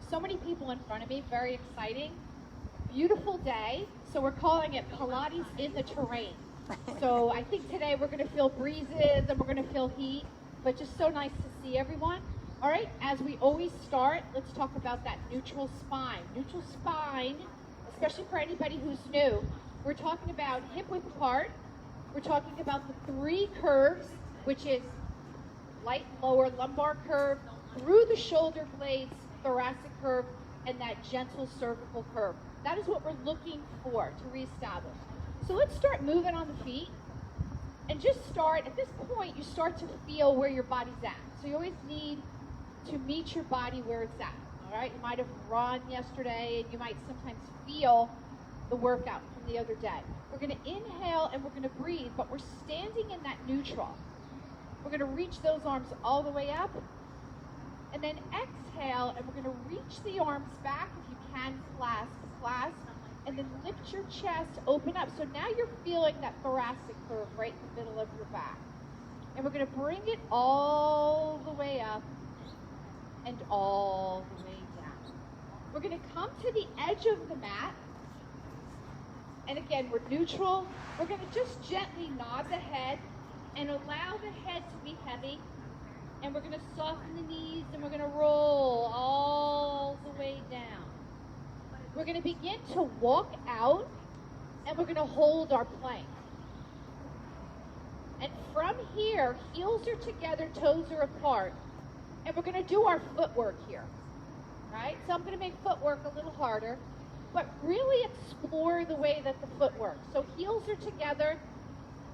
So many people in front of me, very exciting. Beautiful day, so we're calling it Pilates in the terrain. So I think today we're going to feel breezes and we're going to feel heat, but just so nice to see everyone. All right, as we always start, let's talk about that neutral spine. Neutral spine, especially for anybody who's new, we're talking about hip width apart. We're talking about the 3 curves, which is light lower lumbar curve, through the shoulder blades, thoracic curve, and that gentle cervical curve. That is what we're looking for to reestablish. So let's start moving on the feet. And just start, at this point, you start to feel where your body's at. So you always need to meet your body where it's at, all right? You might have run yesterday, and you might sometimes feel the workout from the other day. We're gonna inhale and we're gonna breathe, but we're standing in that neutral. We're gonna reach those arms all the way up, and then exhale, and we're gonna reach the arms back. If you can, clasp, and then lift your chest, open up. So now you're feeling that thoracic curve right in the middle of your back. And we're gonna bring it all the way up and all the way down. We're gonna come to the edge of the mat. And again, we're neutral. We're gonna just gently nod the head and allow the head to be heavy. And we're gonna soften the knees and we're gonna roll all the way down. We're gonna begin to walk out and we're gonna hold our plank. And from here, heels are together, toes are apart. And we're gonna do our footwork here, right? So I'm gonna make footwork a little harder, but really explore the way that the foot works. So heels are together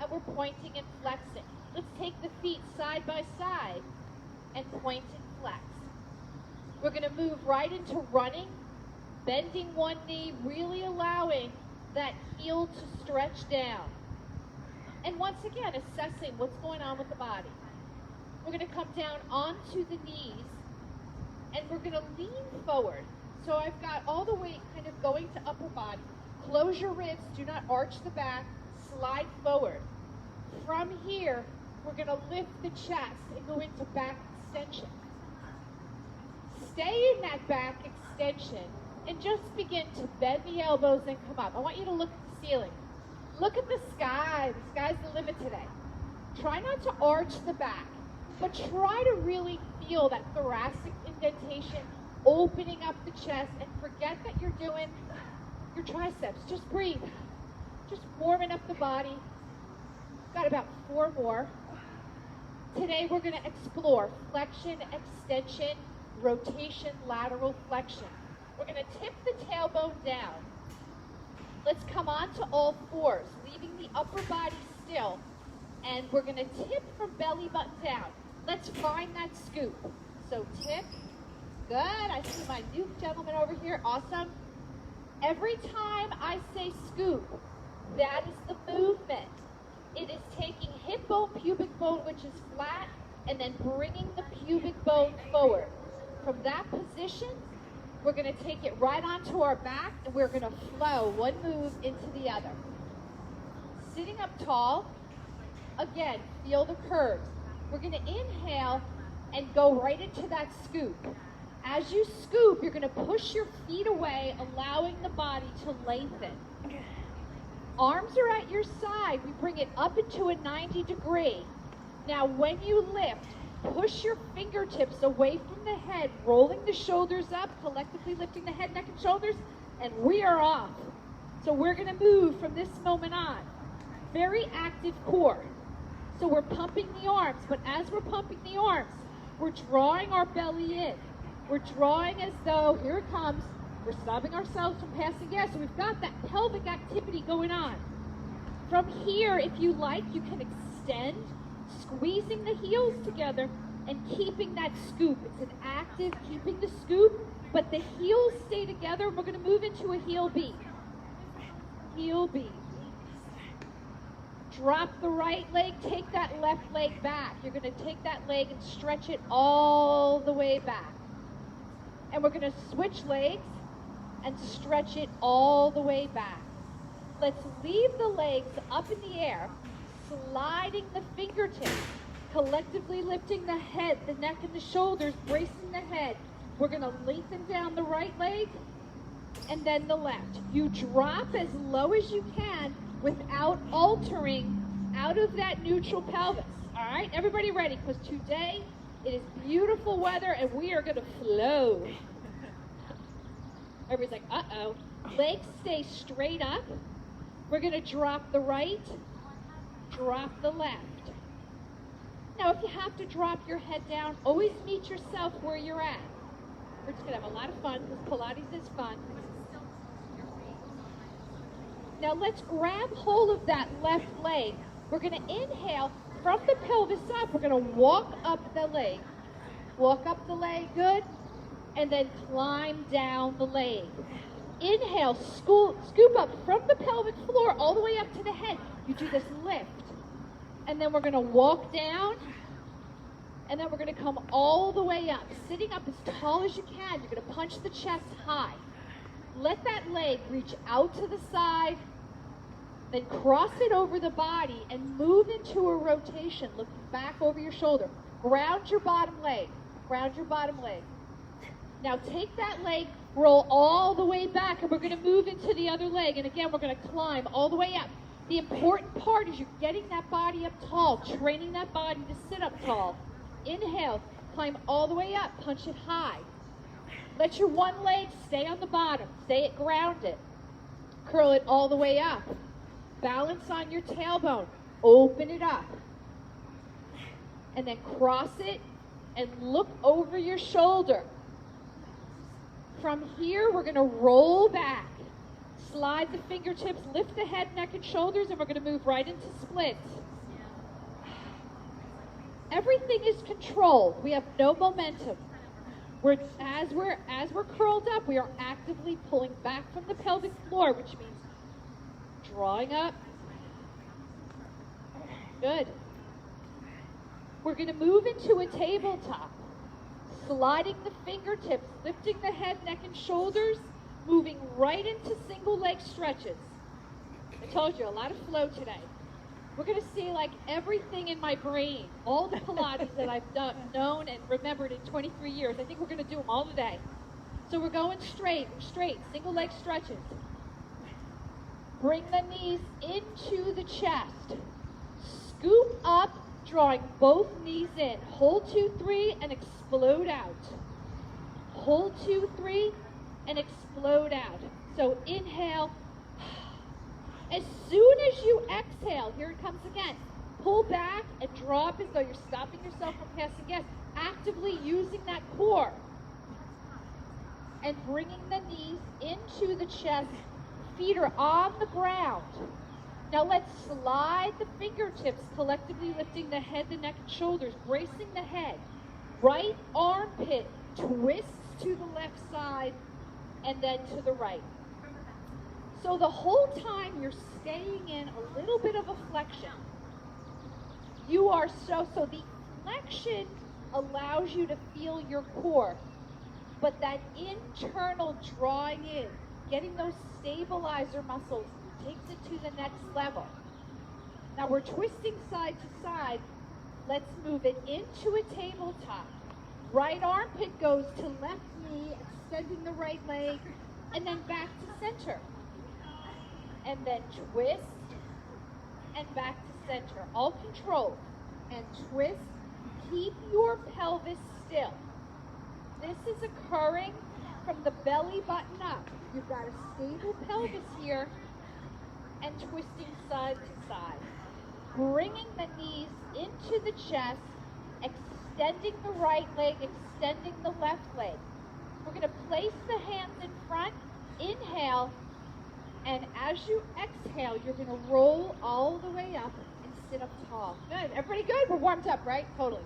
and we're pointing and flexing. Let's take the feet side by side and point and flex. We're gonna move right into running, bending one knee, really allowing that heel to stretch down. And once again, assessing what's going on with the body. We're gonna come down onto the knees and we're gonna lean forward. So I've got all the weight kind of going to upper body. Close your ribs, do not arch the back, slide forward. From here, we're gonna lift the chest and go into back extension. Stay in that back extension and just begin to bend the elbows and come up. I want you to look at the ceiling. Look at the sky. The sky's the limit today. Try not to arch the back, but try to really feel that thoracic indentation, opening up the chest, and forget that you're doing your triceps. Just breathe. Just warming up the body. Got about 4 more. Today we're going to explore flexion, extension, rotation, lateral flexion. We're going to tip the tailbone down. Let's come on to all 4s, leaving the upper body still. And we're going to tip from belly button down. Let's find that scoop. So tip. Good. I see my new gentleman over here. Awesome. Every time I say scoop, that is the movement. It is taking hip bone, pubic bone, which is flat, and then bringing the pubic bone forward. From that position, we're going to take it right onto our back, and we're going to flow one move into the other. Sitting up tall, again, feel the curves. We're going to inhale and go right into that scoop. As you scoop, you're going to push your feet away, allowing the body to lengthen. Arms are at your side. We bring it up into a 90 degree. Now, when you lift, push your fingertips away from the head, rolling the shoulders up, collectively lifting the head, neck, and shoulders, and we are off. So we're going to move from this moment on. Very active core. So we're pumping the arms, but as we're pumping the arms, we're drawing our belly in. We're drawing as though, here it comes, we're stopping ourselves from passing gas. So we've got that pelvic activity going on. From here, if you like, you can extend, squeezing the heels together and keeping that scoop. It's an active, keeping the scoop, but the heels stay together. We're going to move into a heel beat. Heel beat. Drop the right leg, take that left leg back. You're going to take that leg and stretch it all the way back. And we're going to switch legs and stretch it all the way back. Let's leave the legs up in the air, sliding the fingertips, collectively lifting the head, the neck, and the shoulders, bracing the head, We're going to lengthen down the right leg and then the left. You drop as low as you can without altering out of that neutral pelvis. All right, everybody ready? Because today it is beautiful weather and we are going to flow. Everybody's like, uh-oh. Legs stay straight up. We're going to drop the right, drop the left. Now, if you have to drop your head down, always meet yourself where you're at. We're just going to have a lot of fun because Pilates is fun. Now, let's grab hold of that left leg. We're going to inhale from the pelvis up. We're going to walk up the leg. Walk up the leg, good. And then climb down the leg. Inhale, scoop up from the pelvic floor all the way up to the head. You do this lift. And then we're going to walk down. And then we're going to come all the way up. Sitting up as tall as you can. You're going to punch the chest high. Let that leg reach out to the side. Then cross it over the body and move into a rotation. Look back over your shoulder. Ground your bottom leg. Ground your bottom leg. Now take that leg, roll all the way back, and we're going to move into the other leg. And again, we're going to climb all the way up. The important part is you're getting that body up tall, training that body to sit up tall. Inhale, climb all the way up, punch it high. Let your one leg stay on the bottom, stay it grounded. Curl it all the way up. Balance on your tailbone, open it up. And then cross it and look over your shoulder. From here, we're going to roll back. Slide the fingertips, lift the head, neck, and shoulders, and we're going to move right into splits. Everything is controlled. We have no momentum. As we're curled up, we are actively pulling back from the pelvic floor, which means drawing up. Good. We're going to move into a tabletop. Sliding the fingertips, lifting the head, neck, and shoulders, moving right into single leg stretches. I told you, a lot of flow today. We're going to see like everything in my brain, all the Pilates that I've known and remembered in 23 years. I think we're going to do them all today. So we're going straight, single leg stretches. Bring the knees into the chest. Scoop up, drawing both knees in. Hold 2, 3, and explode out. Hold 2, 3, and explode out. So inhale. As soon as you exhale, here it comes again. Pull back and draw up as though you're stopping yourself from passing gas. Actively using that core. And bringing the knees into the chest. Feet are on the ground. Now let's slide the fingertips, collectively lifting the head, the neck, and shoulders, bracing the head. Right armpit twists to the left side and then to the right. So the whole time you're staying in a little bit of a flexion. You are so the flexion allows you to feel your core, but that internal drawing in, getting those stabilizer muscles takes it to the next level. Now we're twisting side to side. Let's move it into a tabletop. Right armpit goes to left knee, extending the right leg, and then back to center. And then twist, and back to center. All controlled. And twist. Keep your pelvis still. This is occurring from the belly button up. You've got a stable pelvis here, and twisting side to side. Bringing the knees into the chest, extending the right leg, extending the left leg. We're going to place the hands in front, inhale, and as you exhale, you're going to roll all the way up and sit up tall. Good. Everybody good? We're warmed up, right? Totally.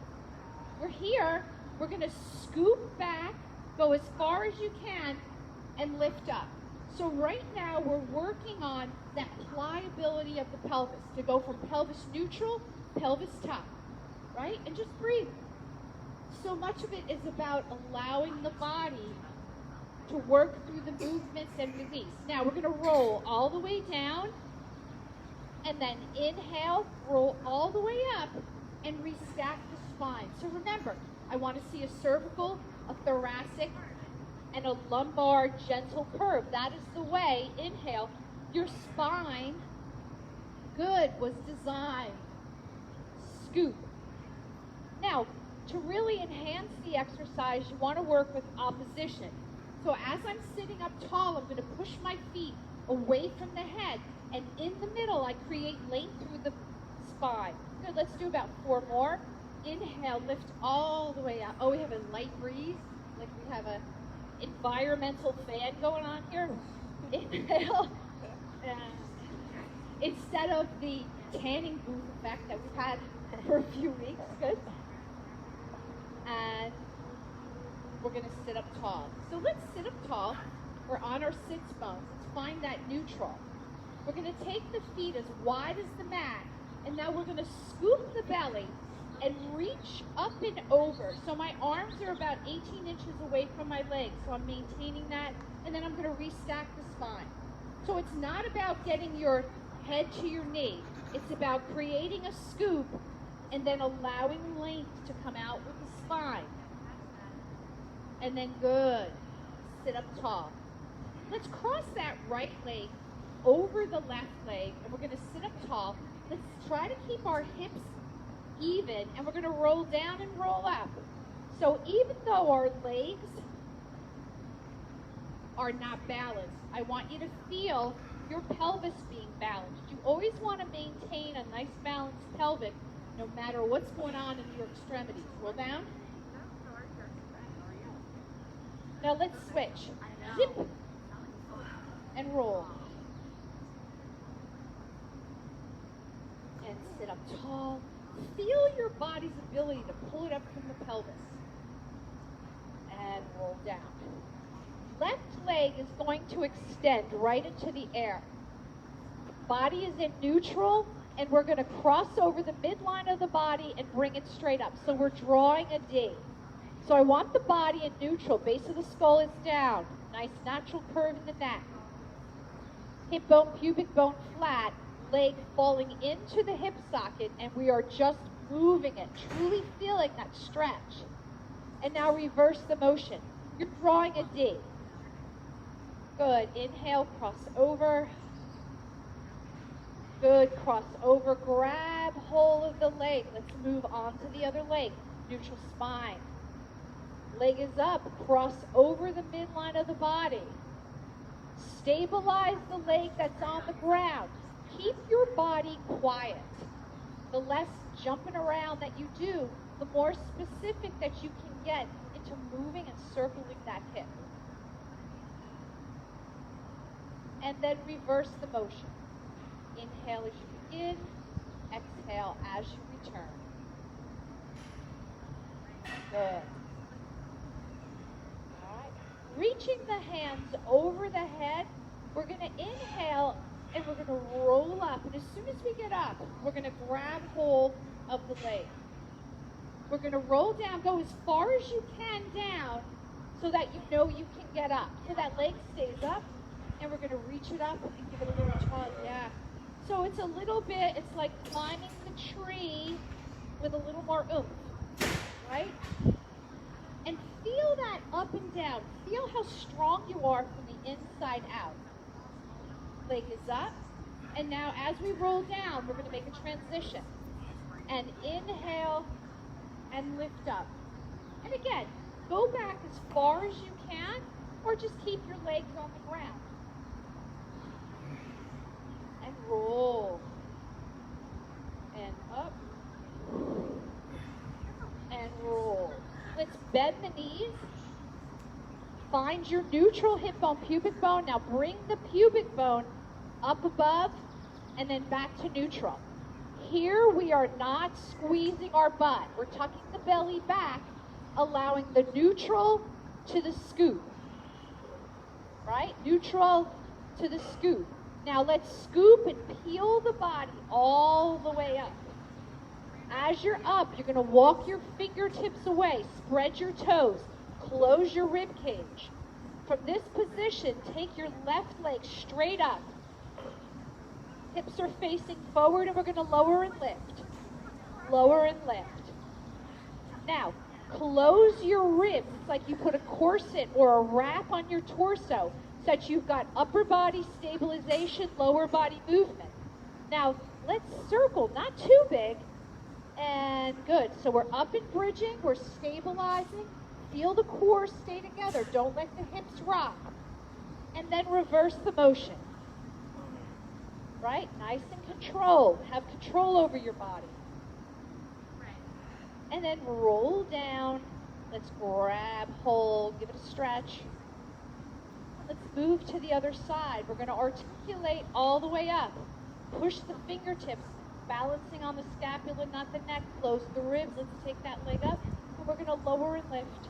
We're here. We're going to scoop back, go as far as you can, and lift up. So right now, we're working on that pliability of the pelvis to go from pelvis neutral, pelvis top, right? And just breathe. So much of it is about allowing the body to work through the movements and release. Now we're going to roll all the way down, and then inhale, roll all the way up, and restack the spine. So remember, I want to see a cervical a thoracic and a lumbar gentle curve. That is the way, inhale, your spine, good, was designed. Scoop. Now, to really enhance the exercise, you want to work with opposition. So as I'm sitting up tall, I'm going to push my feet away from the head, and in the middle, I create length through the spine. Good, let's do about 4 more. Inhale, lift all the way out. Oh, we have a light breeze, like we have a environmental fan going on here. Inhale. Instead of the tanning booth effect that we've had for a few weeks. Good. And we're going to sit up tall. So let's sit up tall. We're on our sits bones. Let's find that neutral. We're going to take the feet as wide as the mat, and now we're going to scoop the belly and reach up and over. So my arms are about 18 inches away from my legs, so I'm maintaining that, and then I'm going to restack the spine. So it's not about getting your head to your knee. It's about creating a scoop and then allowing length to come out with the spine. And then good. Sit up tall. Let's cross that right leg over the left leg, and we're going to sit up tall. Let's try to keep our hips even, and we're going to roll down and roll up. So even though our legs are not balanced, I want you to feel your pelvis being balanced. You always want to maintain a nice balanced pelvic no matter what's going on in your extremities. Roll down. Now let's switch. Zip and roll. And sit up tall. Feel your body's ability to pull it up from the pelvis. And roll down. Left leg is going to extend right into the air. Body is in neutral, and we're going to cross over the midline of the body and bring it straight up. So we're drawing a D. So I want the body in neutral. Base of the skull is down. Nice natural curve in the neck. Hip bone, pubic bone flat. Leg falling into the hip socket, and we are just moving it, truly feeling that stretch. And now reverse the motion. You're drawing a D. Good. Inhale, cross over. Good. Cross over. Grab hold of the leg. Let's move on to the other leg. Neutral spine. Leg is up. Cross over the midline of the body. Stabilize the leg that's on the ground. Keep your body quiet. The less jumping around that you do, the more specific that you can get into moving and circling that hip. And then reverse the motion. Inhale as you begin, exhale as you return. Good. All right. Reaching the hands over the head, we're going to inhale and we're going to roll up. And as soon as we get up, we're going to grab hold of the leg. We're going to roll down, go as far as you can down so that you know you can get up. So that leg stays up, and we're going to reach it up and give it a little tug. Yeah. So it's a little bit, it's like climbing the tree with a little more oomph, right? And feel that up and down. Feel how strong you are from the inside out. Leg is up, and now as we roll down, we're going to make a transition. And inhale and lift up. And again, go back as far as you can, or just keep your legs on the ground. And roll. And up. And roll. Let's bend the knees. Find your neutral hip bone, pubic bone. Now bring the pubic bone up above and then back to neutral. Here we are not squeezing our butt. We're tucking the belly back, allowing the neutral to the scoop. Right? Neutral to the scoop. Now let's scoop and peel the body all the way up. As you're up, you're going to walk your fingertips away. Spread your toes. Close your rib cage. From this position, take your left leg straight up. Hips are facing forward, and we're going to lower and lift. Lower and lift. Now, Close your ribs. It's like you put a corset or a wrap on your torso, so that you've got upper body stabilization, lower body movement. Now, let's circle, not too big, and good. So we're up and bridging, we're stabilizing. Feel the core stay together. Don't let the hips rock. And then reverse the motion. Right? Nice and controlled. Have control over your body. And then roll down. Let's grab, hold, give it a stretch. Let's move to the other side. We're going to articulate all the way up. Push the fingertips, balancing on the scapula, not the neck. Close the ribs. Let's take that leg up. And we're going to lower and lift.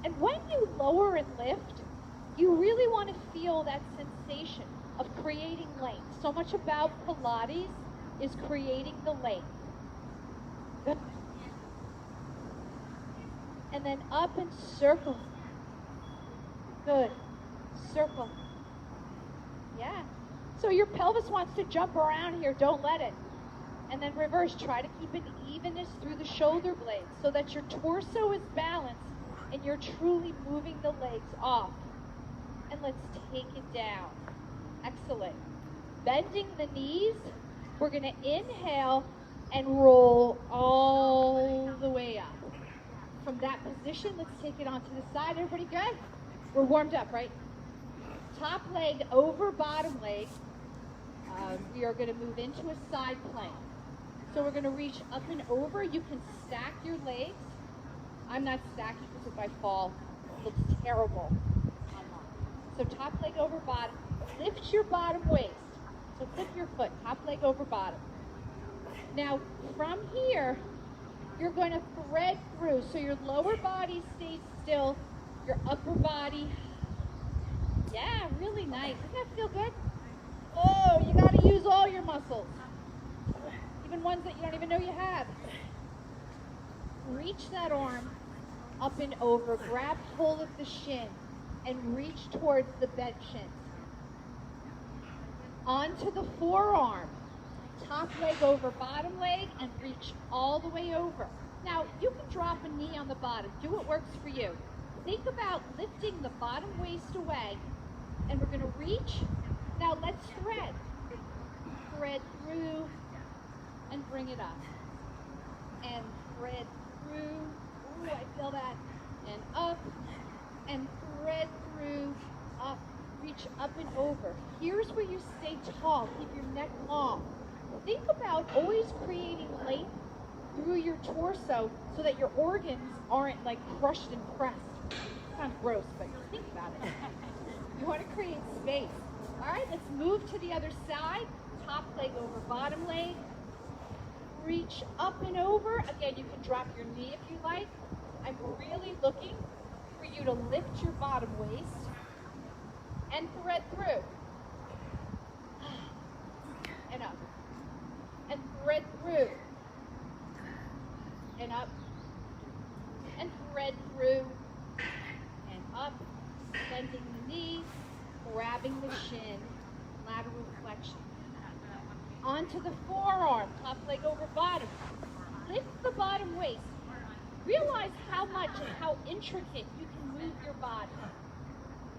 And when you lower and lift, you really want to feel that sensation of creating length. So much about Pilates is creating the length. Good. And then up and circle. Good. Circle. Yeah. So your pelvis wants to jump around here. Don't let it. And then reverse. Try to keep an evenness through the shoulder blades so that your torso is balanced and you're truly moving the legs off. And let's take it down. Excellent. Bending the knees. We're going to inhale and roll all the way up. From that position, let's take it onto the side. Everybody good? We're warmed up, right? Top leg over bottom leg. We are going to move into a side plank. So we're going to reach up and over. You can stack your legs. I'm not stacking because if I fall, it looks terrible online. So top leg over bottom. Lift your bottom waist. So flip your foot. Top leg over bottom. Now, from here, you're going to thread through. So your lower body stays still. Your upper body. Yeah, really nice. Doesn't that feel good? Oh, you got to use all your muscles. Even ones that you don't even know you have. Reach that arm up and over. Grab hold of the shin and reach towards the bent shins. Onto the forearm. Top leg over bottom leg and reach all the way over. Now, you can drop a knee on the bottom. Do what works for you. Think about lifting the bottom waist away, and we're going to reach. Now, let's thread. Thread through and bring it up. And thread through. Ooh, I feel that. And up. And thread through, up. Reach up and over. Here's where you stay tall. Keep your neck long. Think about always creating length through your torso so that your organs aren't like crushed and pressed. Sounds gross, but think about it. You want to create space. All right, let's move to the other side. Top leg over bottom leg. Reach up and over. Again, you can drop your knee if you like. I'm really looking for you to lift your bottom waist and thread through. And up. And thread through. And up. And thread through. And up. Bending the knee. Grabbing the shin. Lateral flexion. Onto the forearm. Top leg over bottom. Lift the bottom waist. Realize how much and how intricate you can move your body.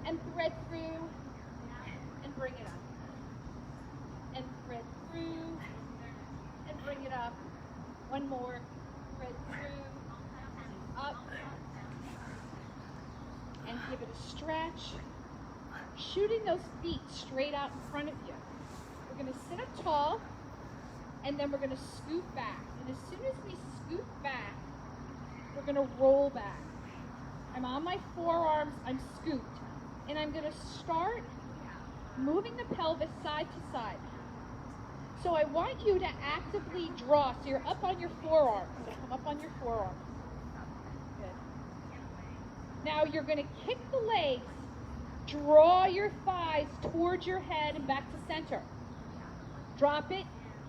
And thread through. And bring it up. And thread through. And bring it up. One more. Thread through. Up. And give it a stretch. Shooting those feet straight out in front of you. We're going to sit up tall. And then we're going to scoot back. And as soon as we scoot back, we're going to roll back. I'm on my forearms. I'm scooped. And I'm going to start moving the pelvis side to side. So I want you to actively draw. So you're up on your forearm. So come up on your forearm. Good. Now you're going to kick the legs. Draw your thighs towards your head and back to center. Drop it.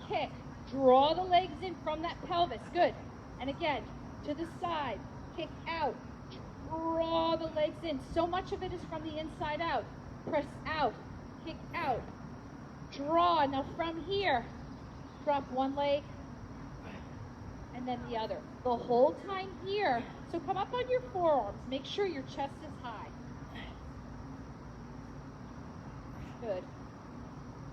Kick. Draw the legs in from that pelvis. Good. And again, to the side. Kick out. Draw the legs in. So much of it is from the inside out. Press out. Kick out. Draw. Now from here, drop one leg and then the other. The whole time here. So come up on your forearms. Make sure your chest is high. Good.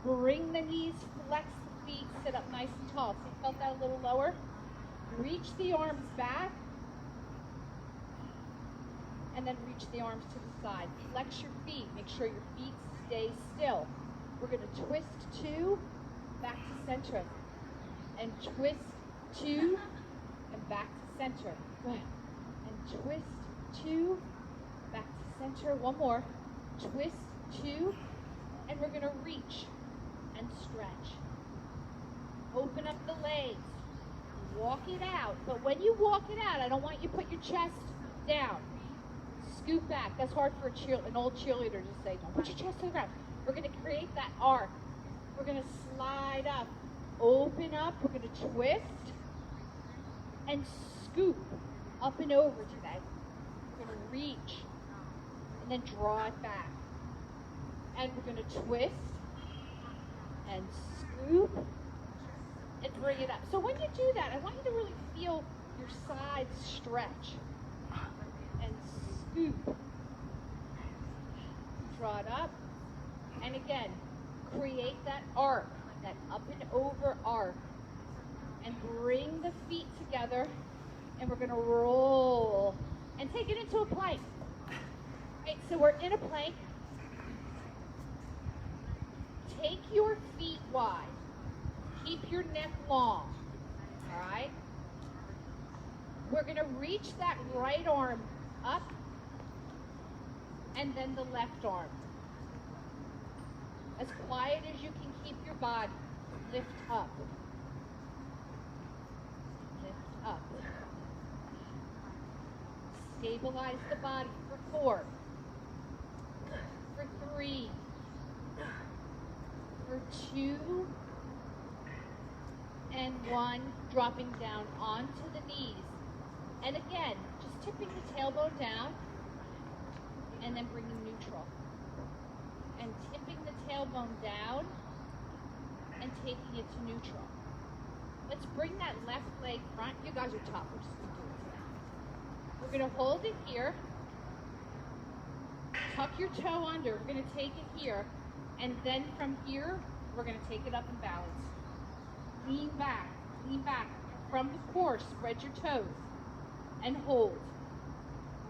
Bring the knees, flex the feet, sit up nice and tall. So you felt that a little lower? Reach the arms back, and then reach the arms to the side. Flex your feet. Make sure your feet stay still. We're going to twist 2, back to center. And twist 2, and back to center. Good. And twist 2, back to center. One more. Twist 2, and we're going to reach and stretch. Open up the legs. Walk it out. But when you walk it out, I don't want you to put your chest down. Scoot back. That's hard for an old cheerleader to say. Don't put your chest to the ground. We're going to create that arc. We're going to slide up. Open up. We're going to twist and scoop up and over today. We're going to reach and then draw it back. And we're going to twist and scoop and bring it up. So when you do that, I want you to really feel your sides stretch. And scoop. Draw it up. And again, create that arc, that up and over arc. And bring the feet together. And we're going to roll. And take it into a plank. Right, so we're in a plank. Take your feet wide. Keep your neck long. All right? We're going to reach that right arm up and then the left arm. As quiet as you can keep your body. Lift up. Lift up. Stabilize the body for 4. For 3. For 2. And 1. Dropping down onto the knees. And again, just tipping the tailbone down and then bringing neutral. And tipping the tailbone down and taking it to neutral. Let's bring that left leg front. You guys are tough. We're just going to do it today. We're going to hold it here. Tuck your toe under. We're going to take it here. And then from here, we're going to take it up and balance. Lean back. Lean back. From the core, spread your toes. And hold.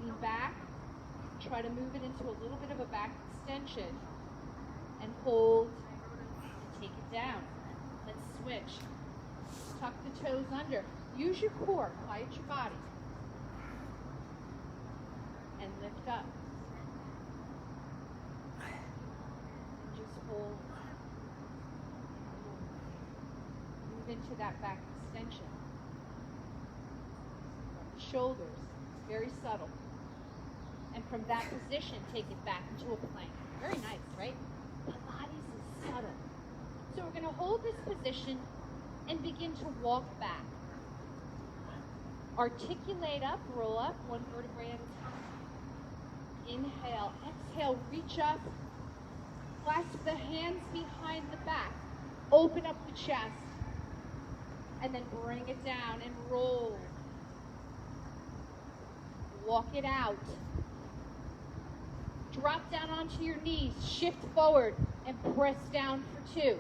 Lean back. Try to move it into a little bit of a back extension. And hold. And take it down. Let's switch. Tuck the toes under. Use your core. Quiet your body. And lift up. And just hold. Move into that back extension. Shoulders, very subtle. And from that position, take it back into a plank. Very nice, right? Pilates is subtle. So we're going to hold this position and begin to walk back. Articulate up, roll up, one vertebrae at a time. Inhale, exhale, reach up. Clasp the hands behind the back. Open up the chest. And then bring it down and roll. Walk it out. Drop down onto your knees. Shift forward and press down for 2.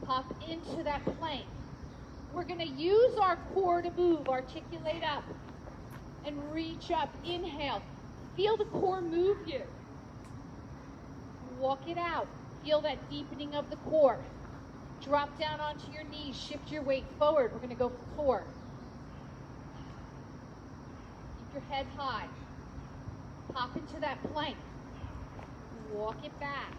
Pop into that plank. We're going to use our core to move. Articulate up and reach up. Inhale. Feel the core move you. Walk it out. Feel that deepening of the core. Drop down onto your knees. Shift your weight forward. We're going to go for 4. Keep your head high. Pop into that plank. Walk it back.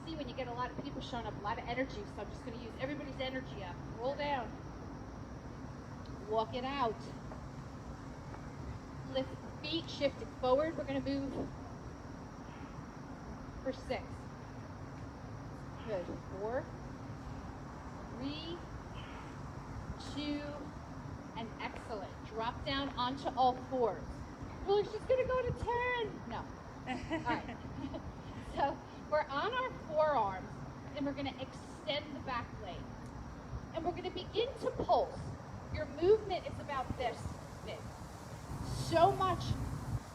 See, when you get a lot of people showing up, a lot of energy, so I'm just going to use everybody's energy up. Roll down. Walk it out. Lift the feet, shift it forward. We're going to move for 6. Good. 4, 3, 2, and excellent. Drop down onto all 4s. Well, she's going to go to 10. No. All right. So we're on our forearms, and we're going to extend the back leg. And we're going to begin to pulse. Your movement is about this. So much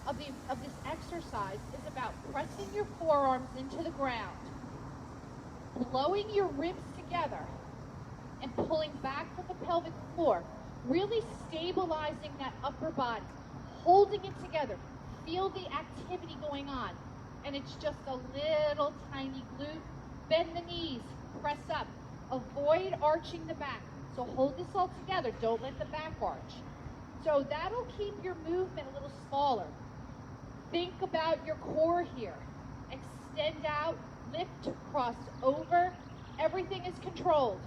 of this exercise is about pressing your forearms into the ground, blowing your ribs together, and pulling back from the pelvic floor, really stabilizing that upper body, holding it together. Feel the activity going on. And it's just a little tiny glute. Bend the knees, press up. Avoid arching the back. So hold this all together. Don't let the back arch. So that'll keep your movement a little smaller. Think about your core here. Extend out, lift, cross over. Everything is controlled.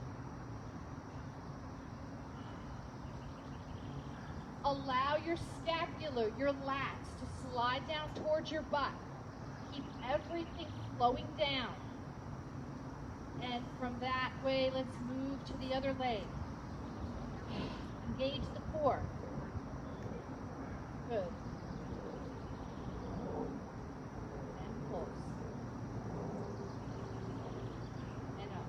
Allow your scapula, your lats, to slide down towards your butt. Keep everything flowing down. And from that way, let's move to the other leg. Engage the core. Good. And pulse. And up.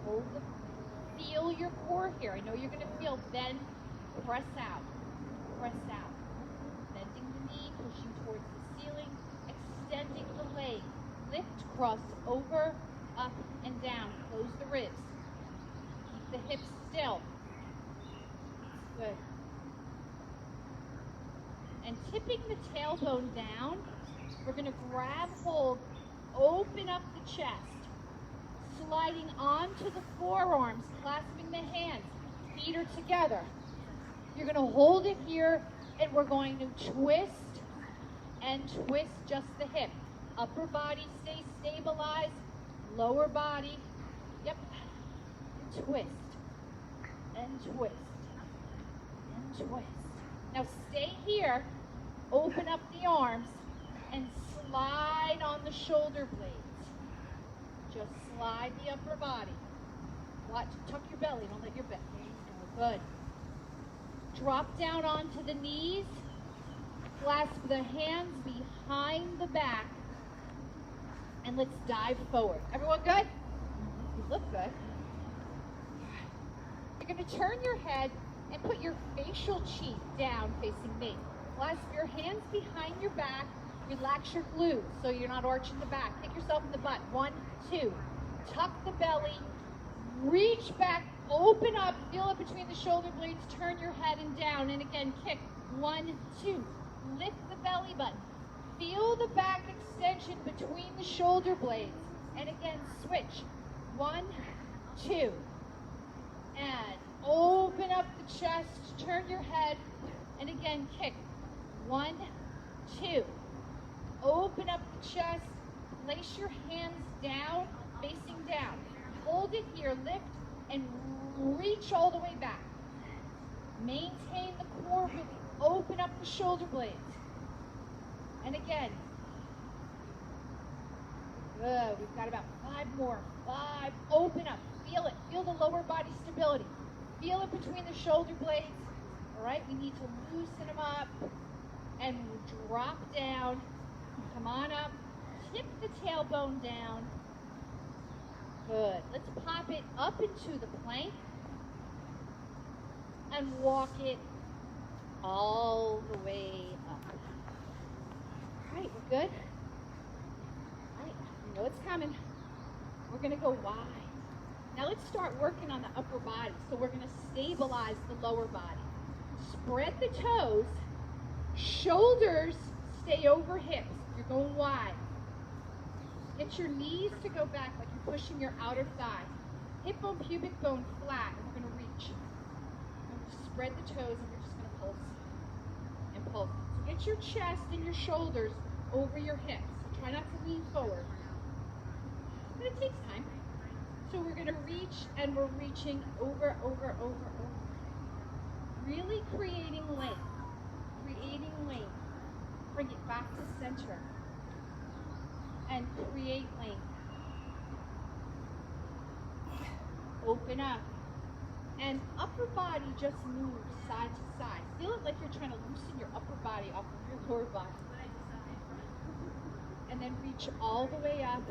Good. Feel your core here. I know you're going to feel. Then press out. Press out. Bending the knee, pushing towards the ceiling, extending the leg. Lift, cross over, up and down. Close the ribs. Keep the hips still. Good. And tipping the tailbone down, we're going to grab hold, open up the chest. Sliding onto the forearms, clasping the hands, feet are together. You're going to hold it here, and we're going to twist and twist just the hip. Upper body stays stabilized, lower body, yep, twist and twist and twist. Now stay here, open up the arms, and slide on the shoulder blades. Just slide the upper body. Watch, tuck your belly, don't let your belly go. Good. Drop down onto the knees. Clasp the hands behind the back. And let's dive forward. Everyone good? You look good. You're going to turn your head and put your facial cheek down facing me. Clasp your hands behind your back. Relax your glutes so you're not arching the back. Kick yourself in the butt. 1, 2. Tuck the belly. Reach back. Open up. Feel it between the shoulder blades. Turn your head and down. And again, kick. 1, 2. Lift the belly button. Feel the back extension between the shoulder blades. And again, switch. 1, 2. And open up the chest. Turn your head. And again, kick. 1, 2. Open up the chest. Place your hands down, facing down. Hold it here. Lift and reach all the way back. Maintain the core really. Open up the shoulder blades. And again. Good. We've got about 5 more. 5. Open up. Feel it. Feel the lower body stability. Feel it between the shoulder blades. All right. We need to loosen them up and drop down. Come on up. Tip the tailbone down. Good. Let's pop it up into the plank and walk it all the way up. All right, we're good? All right, you know it's coming. We're going to go wide. Now let's start working on the upper body. So we're going to stabilize the lower body. Spread the toes. Shoulders stay over hips. You're going wide. Get your knees to go back like you're pushing your outer thigh. Hip bone, pubic bone flat, and we're going to reach. We're going to spread the toes, and we're just going to pulse and pulse. So get your chest and your shoulders over your hips. Try not to lean forward. But it takes time. So we're going to reach, and we're reaching over. Really creating length. Bring it back to center. And create length. Open up. And upper body just moves side to side. Feel it like you're trying to loosen your upper body off of your lower body. And then reach all the way up.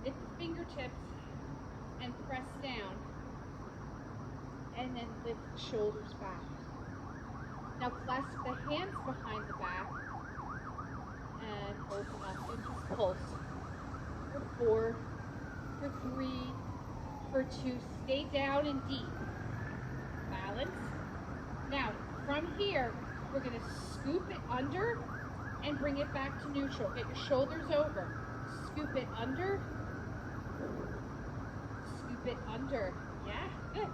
Lift the fingertips and press down. And then lift the shoulders back. Now clasp the hands behind the back and open up and just pulse. For 4, for 3, for 2. Stay down and deep. Balance. Now, from here, we're going to scoop it under and bring it back to neutral. Get your shoulders over. Scoop it under. Scoop it under. Yeah, good.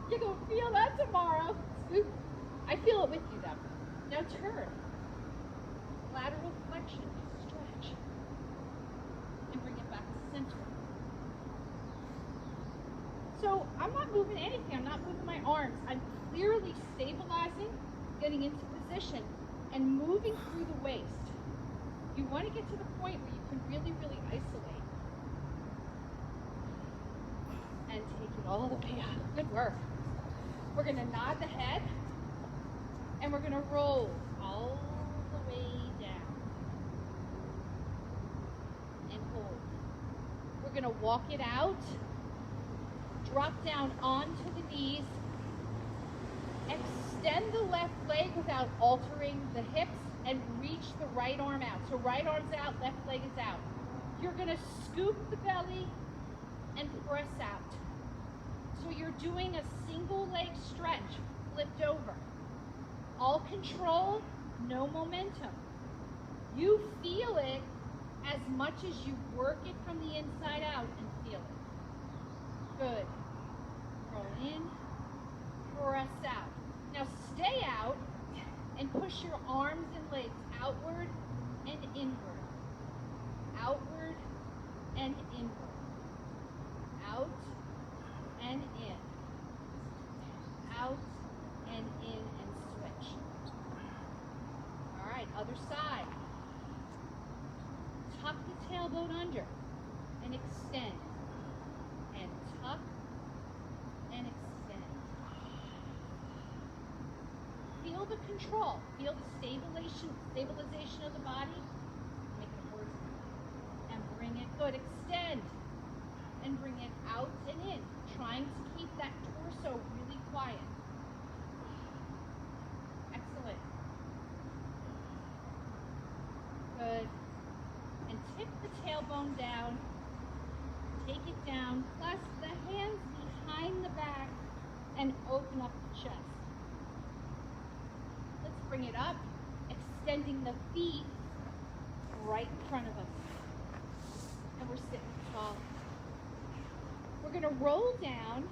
You're going to feel that tomorrow. Scoop. I feel it with you, though. Now turn. Lateral flexion. Stretch. And bring it back to center. So I'm not moving anything. I'm not moving my arms. I'm clearly stabilizing, getting into position, and moving through the waist. You want to get to the point where you can really, really isolate. And take it all the way up. Good work. We're going to nod the head, and we're going to roll all the way down. And hold. We're going to walk it out. Drop down onto the knees. Extend the left leg without altering the hips and reach the right arm out. So right arm's out, left leg is out. You're going to scoop the belly and press out. So you're doing a single leg stretch, flipped over. All control, no momentum. You feel it as much as you work it from the inside out and feel it. Good. Roll in, press out. Now stay out and push your arms and legs outward and inward. Outward and inward. Out and in. Out and in and switch. All right, other side. Tuck the tailbone under and extend. And tuck and extend. Feel the control. Feel the stabilization of the body. Make it horizontal. And bring it good. Extend. And bring it out and in. Trying to keep that torso really quiet. Excellent. Good. And tip the tailbone down. Take it down. Clasp the hands behind the back and open up the chest. Let's bring it up, extending the feet right in front of us. And we're sitting tall. We're going to roll down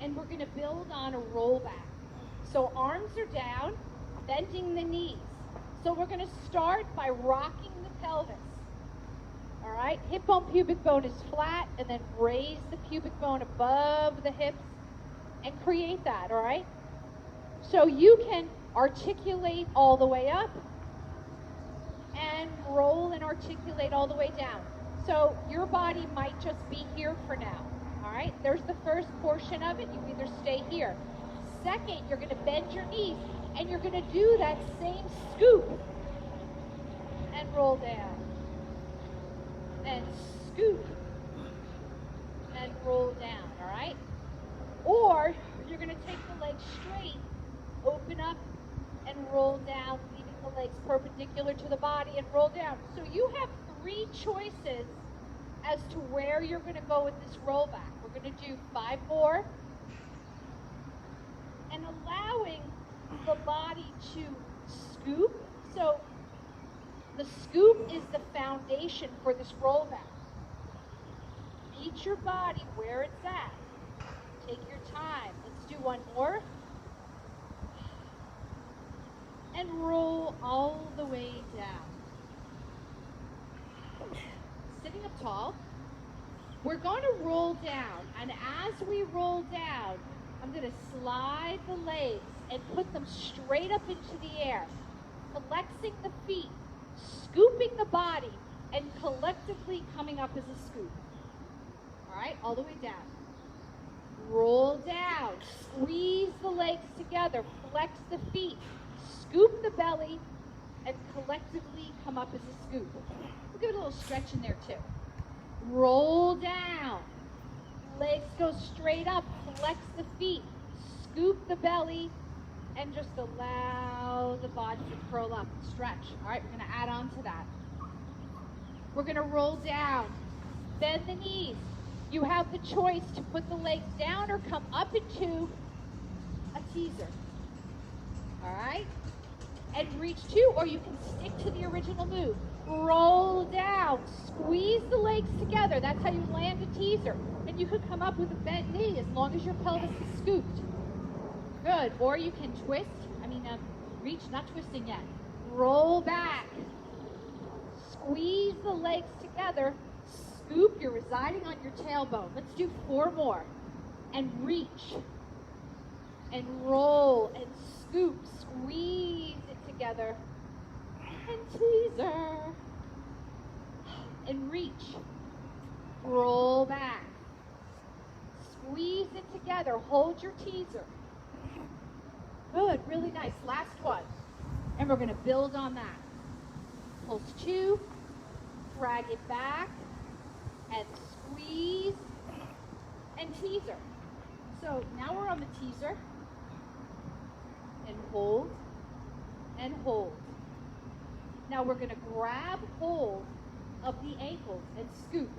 and we're going to build on a roll back. So arms are down, bending the knees. So we're going to start by rocking the pelvis. All right, hip bone, pubic bone is flat, and then raise the pubic bone above the hips and create that, all right? So you can articulate all the way up and roll and articulate all the way down. So your body might just be here for now, all right? There's the first portion of it. You either stay here. Second, you're going to bend your knees, and you're going to do that same scoop and roll down. And scoop and roll down, all right? Or you're going to take the legs straight, open up and roll down, leaving the legs perpendicular to the body and roll down. So you have 3 choices as to where you're going to go with this roll back. We're going to do 5 more and allowing the body to scoop. So the scoop is the foundation for this roll back. Meet your body where it's at. Take your time. Let's do 1 more. And roll all the way down. Sitting up tall. We're going to roll down. And as we roll down, I'm going to slide the legs and put them straight up into the air. Flexing the feet. Scooping the body and collectively coming up as a scoop. All right, all the way down. Roll down. Squeeze the legs together. Flex the feet. Scoop the belly and collectively come up as a scoop. We'll give it a little stretch in there too. Roll down. Legs go straight up. Flex the feet. Scoop the belly. And just allow the body to curl up and stretch. All right, we're going to add on to that. We're going to roll down. Bend the knees. You have the choice to put the legs down or come up into a teaser. All right? And reach two, or you can stick to the original move. Roll down. Squeeze the legs together. That's how you land a teaser. And you could come up with a bent knee as long as your pelvis is scooped. Good. Or you can twist. Reach, not twisting yet. Roll back. Squeeze the legs together. Scoop. You're residing on your tailbone. Let's do 4 more. And reach. And roll. And scoop. Squeeze it together. And teaser. And reach. Roll back. Squeeze it together. Hold your teaser. Good, really nice. Last one. And we're going to build on that. Pulse 2, drag it back, and squeeze, and teaser. So now we're on the teaser, and hold, and hold. Now we're going to grab hold of the ankles and scoop.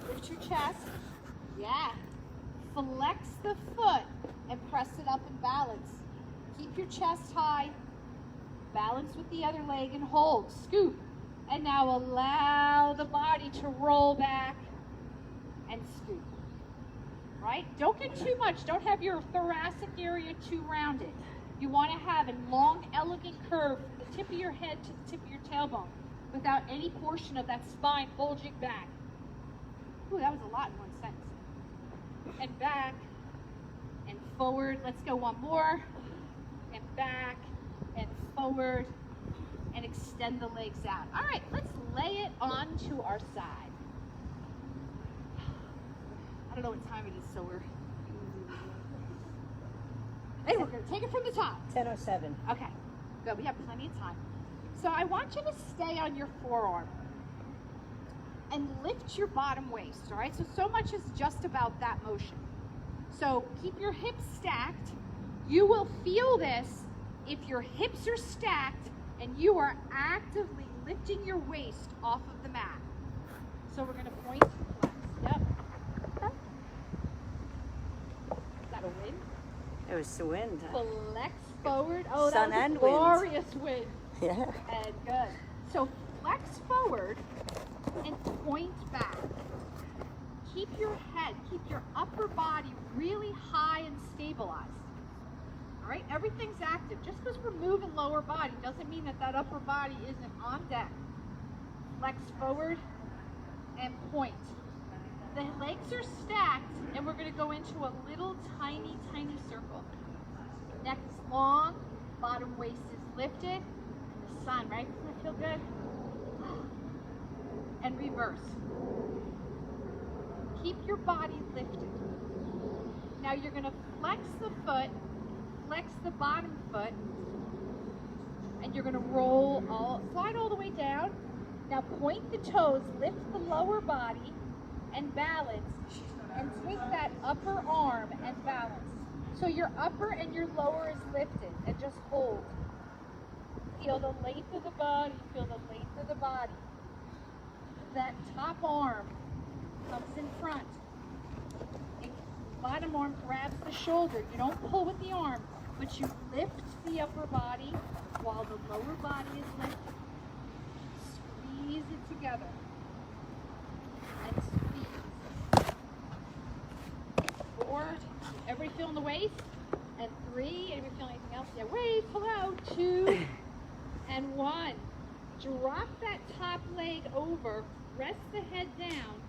Lift your chest. Yeah. Flex the foot and press it up and balance. Keep your chest high. Balance with the other leg and hold. Scoop. And now allow the body to roll back and scoop. Right? Don't get too much. Don't have your thoracic area too rounded. You want to have a long, elegant curve from the tip of your head to the tip of your tailbone without any portion of that spine bulging back. Ooh, that was a lot in one sentence. And back, and forward. Let's go one more. And back, and forward, and extend the legs out. All right, let's lay it onto our side. I don't know what time it is, so we're... Hey, we're going to take it from the top. 10:07. Okay, good. We have plenty of time. So I want you to stay on your forearm and lift your bottom waist, all right? So much is just about that motion. So keep your hips stacked. You will feel this if your hips are stacked and you are actively lifting your waist off of the mat. So we're going to point and flex. Yep. Is that a wind? It was the wind. Flex forward. Oh, Sun that was and a glorious wind. Yeah. And good. So flex forward and point back. Keep your head, keep your upper body really high and stabilized. All right, everything's active. Just because we're moving lower body doesn't mean that upper body isn't on deck. Flex forward and point. The legs are stacked, and we're going to go into a little tiny, tiny circle. Neck is long, bottom waist is lifted, and the sun, right? Doesn't that feel good? And reverse. Keep your body lifted. Now you're going to flex the foot, flex the bottom foot, and you're going to slide all the way down. Now point the toes, lift the lower body, and balance, and take that upper arm and balance. So your upper and your lower is lifted, and just hold. Feel the length of the body, feel the length of the body. That top arm comes in front. And bottom arm grabs the shoulder. You don't pull with the arm, but you lift the upper body while the lower body is lifted. Squeeze it together. And squeeze. 4. Everybody feeling the waist? And 3. Anybody feel anything else? Yeah, wait, pull out. 2 and 1. Drop that top leg over. Rest the head down.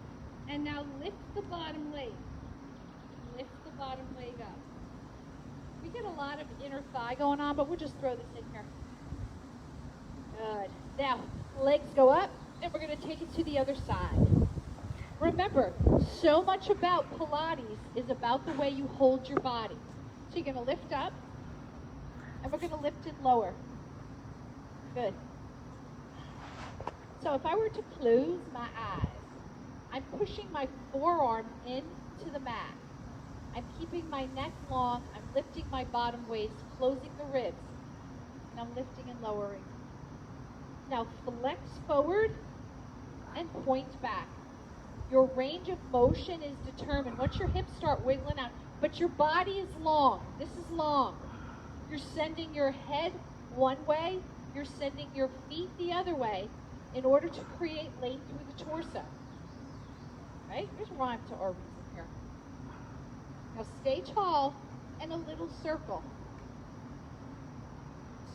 And now lift the bottom leg. Lift the bottom leg up. We get a lot of inner thigh going on, but we'll just throw this in here. Good. Now, legs go up, and we're going to take it to the other side. Remember, so much about Pilates is about the way you hold your body. So you're going to lift up, And we're going to lift and lower. Good. So if I were to close my eyes, I'm pushing my forearm into the mat. I'm keeping my neck long. I'm lifting my bottom waist, closing the ribs. And I'm lifting and lowering. Now flex forward and point back. Your range of motion is determined once your hips start wiggling out, but your body is long. This is long. You're sending your head one way, you're sending your feet the other way in order to create length through the torso. Right? There's rhyme to our reason here. Now stay tall and a little circle.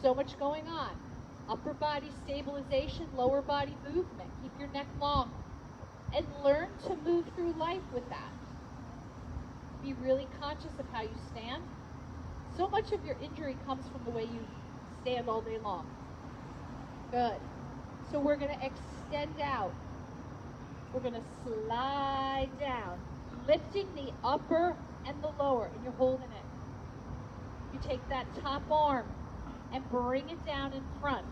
So much going on. Upper body stabilization, lower body movement. Keep your neck long. And learn to move through life with that. Be really conscious of how you stand. So much of your injury comes from the way you stand all day long. Good. So we're going to extend out. We're going to slide down, lifting the upper and the lower, and you're holding it. You take that top arm and bring it down in front.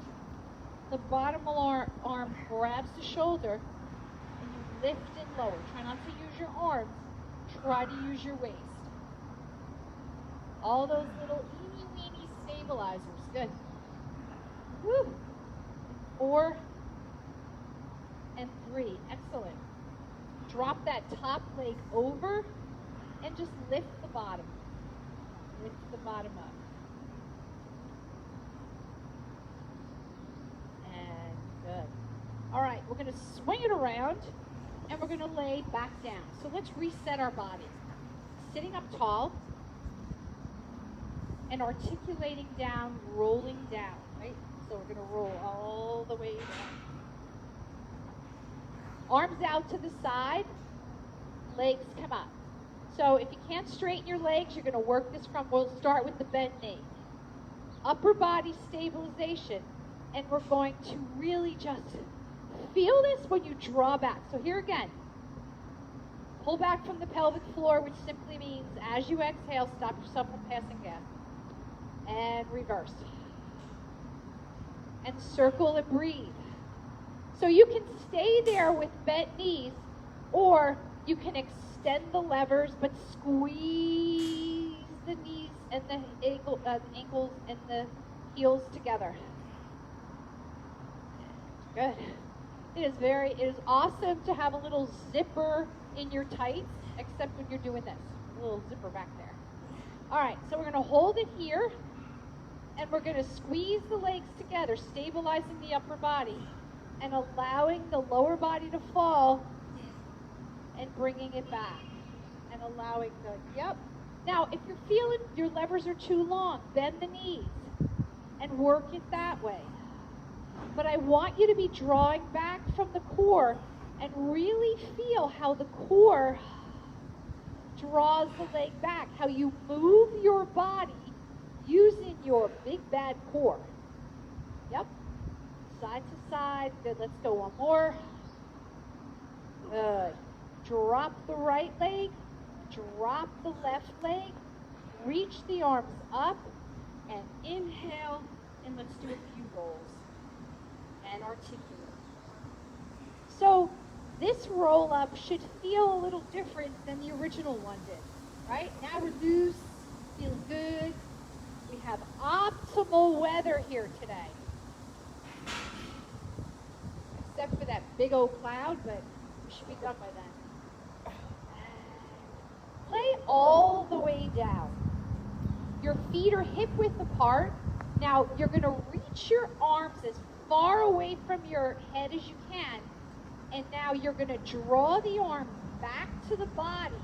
The bottom arm grabs the shoulder, and you lift and lower. Try not to use your arms. Try to use your waist. All those little eeny-weeny stabilizers. Good. Woo. 4 and 3. Excellent. Drop that top leg over and just lift the bottom. Lift the bottom up. And good. All right, we're going to swing it around and we're going to lay back down. So let's reset our bodies. Sitting up tall and articulating down, rolling down, right? So we're going to roll all the way down. Arms out to the side, legs come up. So if you can't straighten your legs, you're going to work this from, we'll start with the bent knee. Upper body stabilization, and we're going to really just feel this when you draw back. So here again, pull back from the pelvic floor, which simply means as you exhale, stop yourself from passing gas. And reverse. And circle and breathe. So you can stay there with bent knees, or you can extend the levers, but squeeze the knees and the ankles and the heels together. Good. It is awesome to have a little zipper in your tights, except when you're doing this. A little zipper back there. All right, so we're going to hold it here, and we're going to squeeze the legs together, stabilizing the upper body, and allowing the lower body to fall, and bringing it back, and allowing the, yep. Now, if you're feeling your levers are too long, bend the knees, and work it that way. But I want you to be drawing back from the core, and really feel how the core draws the leg back, how you move your body using your big bad core. Yep. Side to side. Good. Let's go one more. Good. Drop the right leg. Drop the left leg. Reach the arms up. And inhale. And let's do a few rolls. And articulate. So this roll up should feel a little different than the original one did. Right? Now we're loose. Feels good. We have optimal weather here today. Except for that big old cloud, but we should be done by then. Lay all the way down. Your feet are hip width apart. Now you're going to reach your arms as far away from your head as you can. And now you're going to draw the arms back to the body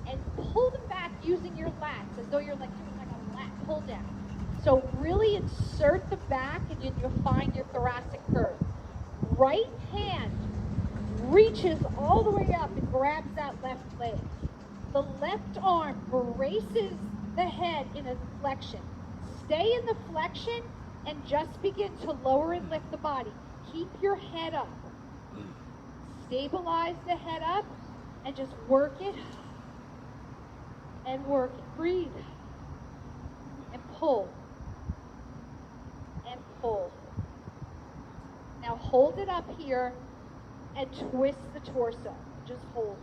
and pull them back using your lats, as though you're like doing like a lat pull down. So really insert the back, and you'll find your thoracic curve. Right hand reaches all the way up and grabs that left leg. The left arm braces the head in a flexion. Stay in the flexion and just begin to lower and lift the body. Keep your head up. Stabilize the head up and just work it and work it. Breathe and pull hold it up here and twist the torso. Just hold.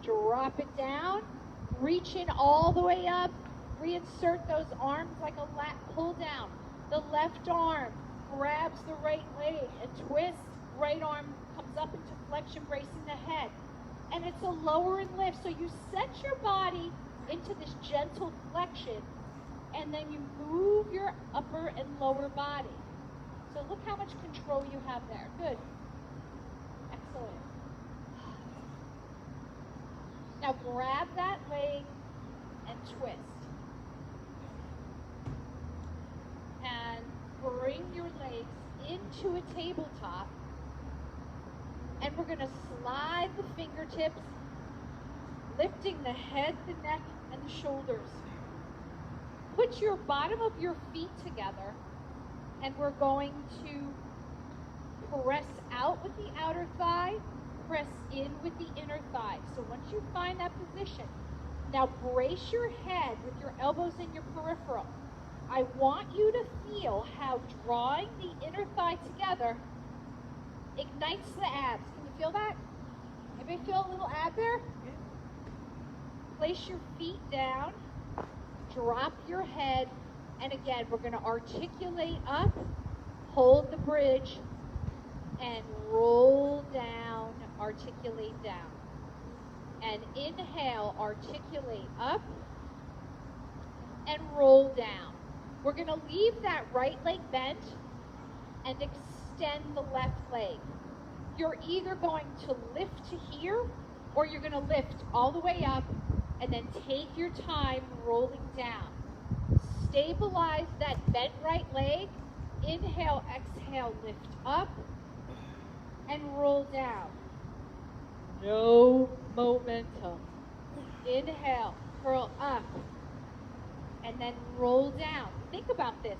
Drop it down. Reach in all the way up. Reinsert those arms like a lat. Pull down. The left arm grabs the right leg and twist. Right arm comes up into flexion, bracing the head. And it's a lower and lift. So you set your body into this gentle flexion, and then you move your upper and lower body. So look how much control you have there. Good. Excellent. Now grab that leg and twist. And bring your legs into a tabletop. And we're going to slide the fingertips, lifting the head, the neck, and the shoulders. Put your bottom of your feet together, and we're going to press out with the outer thigh, press in with the inner thigh. So once you find that position, now brace your head with your elbows in your peripheral. I want you to feel how drawing the inner thigh together ignites the abs. Can you feel that? Anybody feel a little ab there? Place your feet down, drop your head, and again, we're going to articulate up, hold the bridge, and roll down, articulate down. And inhale, articulate up, and roll down. We're going to leave that right leg bent and extend the left leg. You're either going to lift to here, or you're going to lift all the way up and then take your time rolling down. Stabilize that bent right leg. Inhale, exhale, lift up and roll down. No momentum. Inhale, curl up and then roll down. Think about this.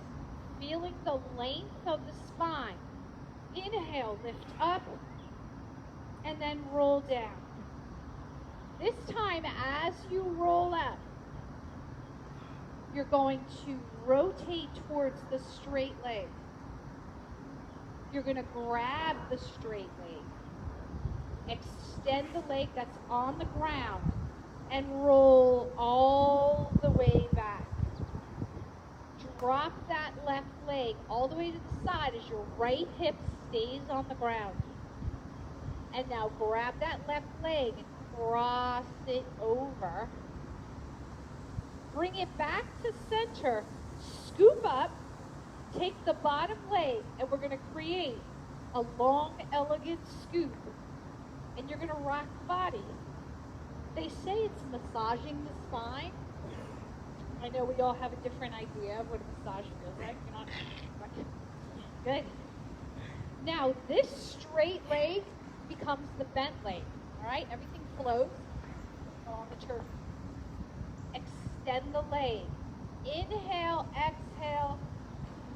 Feeling the length of the spine. Inhale, lift up and then roll down. This time, as you roll up, you're going to rotate towards the straight leg. You're going to grab the straight leg. Extend the leg that's on the ground and roll all the way back. Drop that left leg all the way to the side as your right hip stays on the ground. And now grab that left leg and cross it over. Bring it back to center. Scoop up. Take the bottom leg, and we're going to create a long, elegant scoop. And you're going to rock the body. They say it's massaging the spine. I know we all have a different idea of what a massage feels like. You're not good. Now, this straight leg becomes the bent leg. All right? Everything flows along the turf. Extend the leg. Inhale, exhale,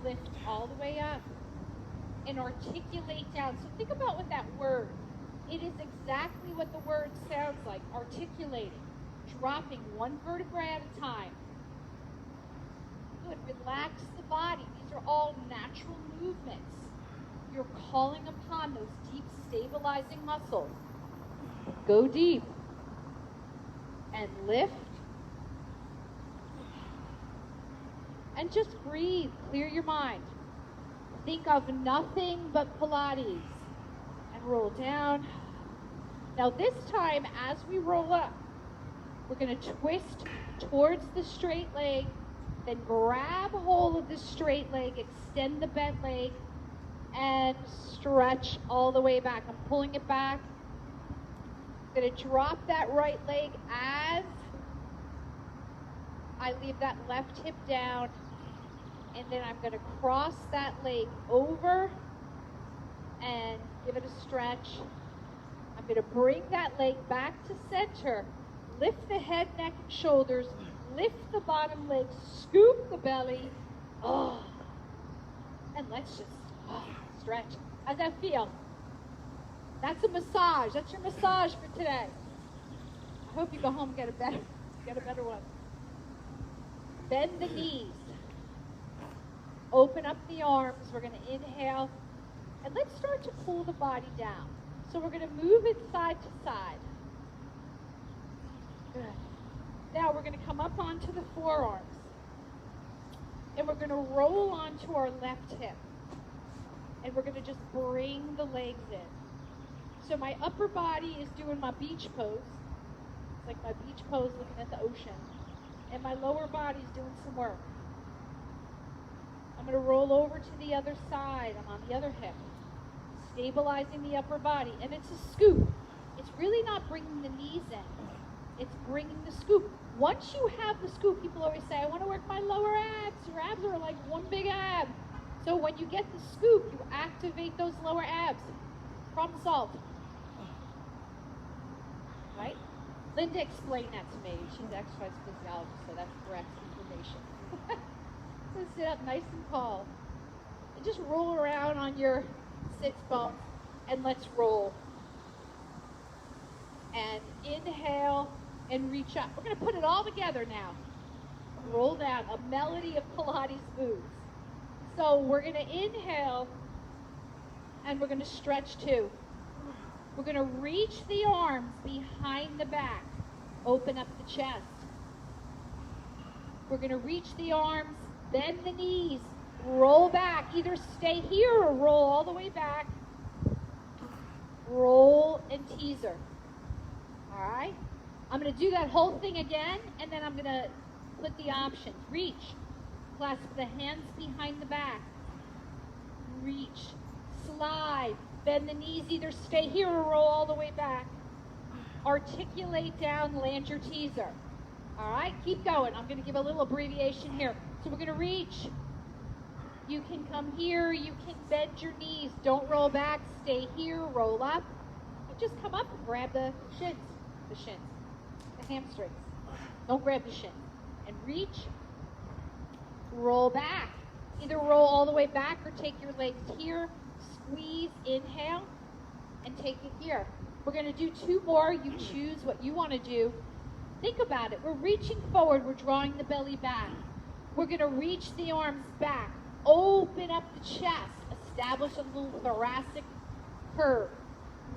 lift all the way up. And articulate down. So think about what that word. It is exactly what the word sounds like. Articulating. Dropping one vertebra at a time. Good. Relax the body. These are all natural movements. You're calling upon those deep stabilizing muscles. Go deep. And lift. And just breathe. Clear your mind. Think of nothing but Pilates. And roll down. Now this time, as we roll up, we're going to twist towards the straight leg, then grab hold of the straight leg, extend the bent leg, and stretch all the way back. I'm pulling it back. I'm going to drop that right leg as I leave that left hip down, and then I'm going to cross that leg over and give it a stretch. I'm going to bring that leg back to center, lift the head, neck, and shoulders, lift the bottom leg, scoop the belly, and let's just stretch. How's that feel? That's a massage. That's your massage for today. I hope you go home and get a better one. Bend the knees. Open up the arms. We're going to inhale And let's start to pull the body down. So we're going to move it side to side. Good. Now we're going to come up onto the forearms. And we're going to roll onto our left hip. And we're going to just bring the legs in. So my upper body is doing my beach pose. It's like my beach pose looking at the ocean. And my lower body's doing some work. I'm going to roll over to the other side. I'm on the other hip. Stabilizing the upper body. And it's a scoop. It's really not bringing the knees in. It's bringing the scoop. Once you have the scoop, people always say, I want to work my lower abs. Your abs are like one big ab. So when you get the scoop, you activate those lower abs. Problem solved. Right? Linda explained that to me. She's an exercise physiologist, so that's correct information. So sit up nice and tall. And just roll around on your sits bones. And let's roll. And inhale and reach up. We're going to put it all together now. Roll down. A melody of Pilates moves. So we're going to inhale and we're going to stretch too. We're going to reach the arms behind the back. Open up the chest. We're going to reach the arms, bend the knees, roll back. Either stay here or roll all the way back. Roll and teaser. All right? I'm going to do that whole thing again, and then I'm going to put the options. Reach. Clasp the hands behind the back. Reach. Slide. Bend the knees. Either stay here or roll all the way back. Articulate down. Land your teaser. All right? Keep going. I'm going to give a little abbreviation here. So we're going to reach. You can come here. You can bend your knees. Don't roll back. Stay here. Roll up. You just come up and grab the shins. The shins. The hamstrings. Don't grab the shin. And reach. Roll back. Either roll all the way back or take your legs here. Squeeze, inhale, and take it here. We're going to do two more. You choose what you want to do. Think about it. We're reaching forward. We're drawing the belly back. We're going to reach the arms back. Open up the chest. Establish a little thoracic curve.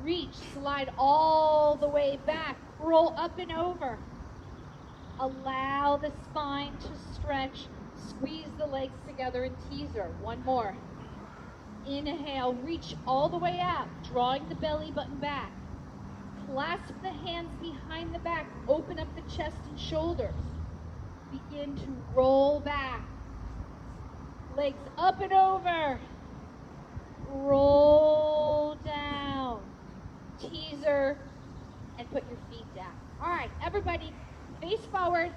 Reach, slide all the way back. Roll up and over. Allow the spine to stretch. Squeeze the legs together and teaser. One more. Inhale, reach all the way up, drawing the belly button back. Clasp the hands behind the back. Open up the chest and shoulders. Begin to roll back. Legs up and over. Roll down. Teaser. And put your feet down. All right, everybody, face forward.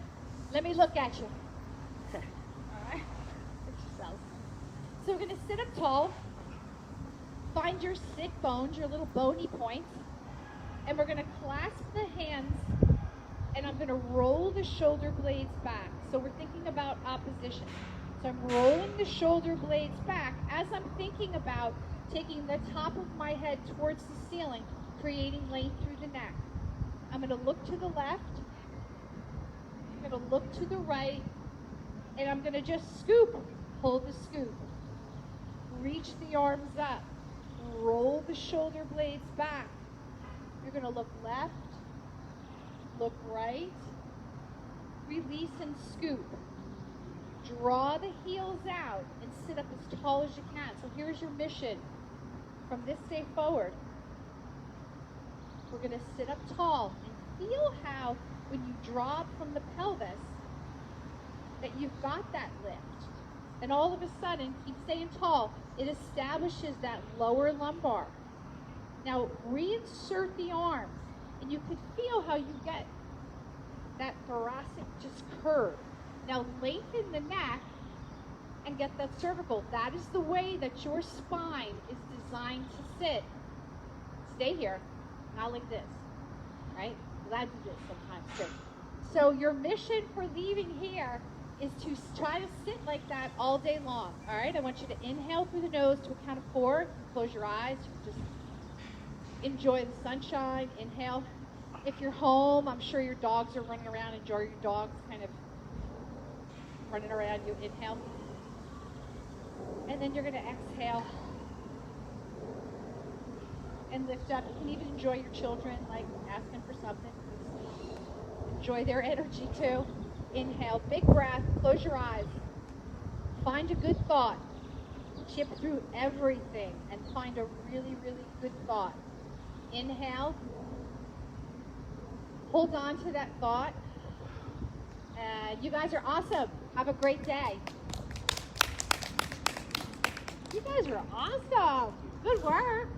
Let me look at you. All right. Look at yourself. So we're going to sit up tall. Find your sit bones, your little bony points. And we're going to clasp the hands. And I'm going to roll the shoulder blades back. So we're thinking about opposition. So I'm rolling the shoulder blades back as I'm thinking about taking the top of my head towards the ceiling, creating length through the neck. I'm going to look to the left. I'm going to look to the right. And I'm going to just scoop. Hold the scoop. Reach the arms up. Roll the shoulder blades back. You're going to look left. Look right. Release and scoop. Draw the heels out and sit up as tall as you can. So here's your mission from this day forward. We're going to sit up tall and feel how when you drop from the pelvis that you've got that lift. And all of a sudden, keep staying tall, it establishes that lower lumbar. Now reinsert the arms and you can feel how you get that thoracic just curve. Now lengthen the neck and get that cervical. That is the way that your spine is designed to sit. Stay here, not like this, right? Because I do this sometimes too. So your mission for leaving here is to try to sit like that all day long, all right? I want you to inhale through the nose to a count of 4. Close your eyes. Just enjoy the sunshine. Inhale. If you're home, I'm sure your dogs are running around. Enjoy your dogs kind of running around you. Inhale. And then you're going to exhale. and lift up. You can even enjoy your children, like asking for something. Enjoy their energy too. Inhale, big breath, close your eyes. Find a good thought. Chip through everything and find a really, really good thought. Inhale. Hold on to that thought. You guys are awesome. Have a great day. You guys are awesome. Good work.